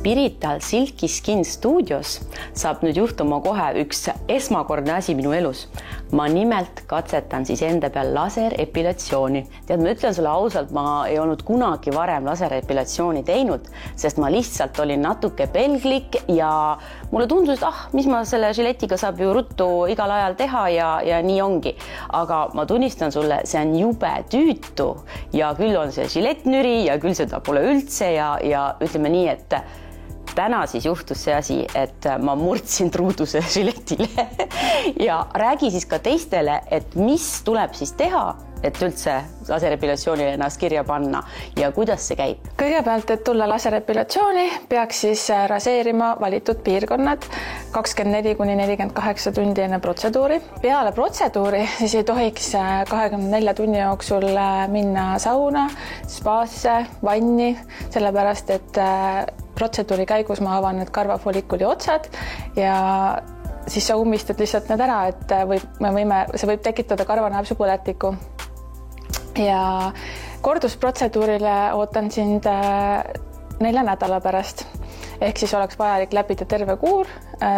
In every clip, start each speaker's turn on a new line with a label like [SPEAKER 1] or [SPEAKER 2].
[SPEAKER 1] Pirital Silky Skin Studios saab nüüd juhtuma kohe üks esmakordne asi minu elus. Ma nimelt katsetan siis enda peal laserepilatsiooni. Tead, ma ütlen sulle ausalt, ma ei olnud kunagi varem laserepilatsiooni teinud, sest ma lihtsalt olin natuke pelglik ja mulle tundus, et mis ma selle žiletiga saab ju ruttu igal ajal teha ja nii ongi. Aga ma tunnistan sulle, see on jube tüütu ja küll on see žiletnüri ja küll seda pole üldse ja ütleme nii, et täna siis juhtus see asi, et ma murdsin truuduse žiletile ja räägi siis ka teistele, et mis tuleb siis teha, et üldse laserepilatsioonile ennast kirja panna ja kuidas see käib?
[SPEAKER 2] Kõigepealt, et tulla laserepilatsiooni, peaks siis raseerima valitud piirkonnad 24–48 tundi enne protseduuri. Peale protseduuri siis ei tohiks 24 tunni jooksul minna sauna, spaasse, vanni, sellepärast, et protseduuri käigus ma avan need karvafolikuli otsad ja siis sa ummistad lihtsalt need ära, et see võib tekitada karvanäärsu põletiku. Ja kordusprotseduurile ootan sind 4 nädala pärast. Ehk siis oleks vajalik läbida terve kuur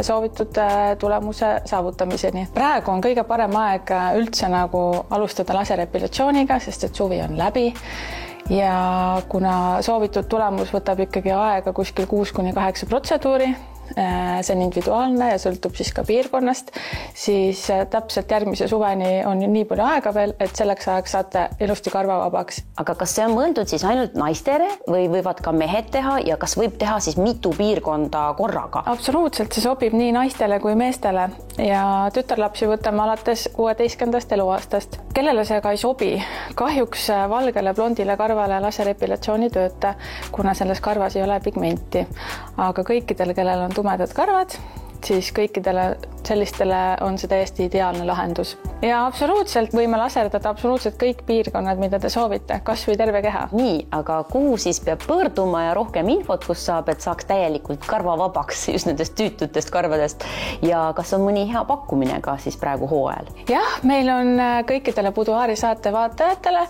[SPEAKER 2] soovitud tulemuse saavutamiseni. Praegu on kõige parem aeg üldse nagu alustada laserepilatsiooniga, sest et suvi on läbi. Ja kuna soovitud tulemus võtab ikkagi aega kuskil 6–8 protseduuri, see on individuaalne ja sõltub siis ka piirkonnast, siis täpselt järgmise suveni on nii palju aega veel, et selleks ajaks saate ilusti karvavabaks.
[SPEAKER 1] Aga kas see on mõeldud siis ainult naistele või võivad ka mehed teha ja kas võib teha siis mitu piirkonda korraga?
[SPEAKER 2] Absoluutselt, see sobib nii naistele kui meestele ja tütarlapsi võtame alates 16. eluaastast. Kellele see ka ei sobi? Kahjuks valgele blondile karvale laserepilatsiooni tööta, kuna selles karvas ei ole pigmenti. Aga kõikidele, kellel on tumedad karvad, siis kõikidele sellistele on see täiesti ideaalne lahendus. Ja absoluutselt võime laserdada absoluutselt kõik piirkonnad, mida te soovite, kas või terve keha.
[SPEAKER 1] Nii, aga kuhu siis peab pöörduma ja rohkem infot, kus saab, et saaks täielikult karvavabaks just nendest tüütutest karvadest ja kas on mõni hea pakkumine ka siis praegu hooajal?
[SPEAKER 2] Jah, meil on kõikidele Buduaari saate vaatajatele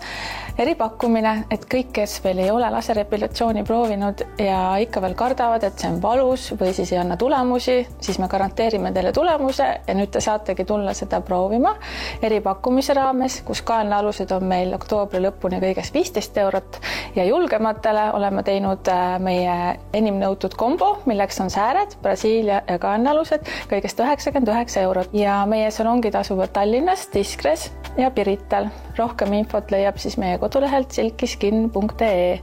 [SPEAKER 2] eripakkumine, et kõik, kes veel ei ole laserepilatsiooni proovinud ja ikka veel kardavad, et see on valus või siis ei anna tulemusi, siis me garanteerime teile tulemuse ja nüüd te saategi tulla seda proovima eripakkumise raames, kus kaenlaalused on meil oktoobri lõpuni kõigest 15 eurot ja julgematele oleme teinud meie enim nõutud kombo, milleks on sääred, Brasiilia ja kaenlaalused kõigest 99 eurot ja meie salongid asuvad Tallinnas, Tiskres ja Pirital. Rohkem infot leiab siis meie kodulehelt silkyskin.ee.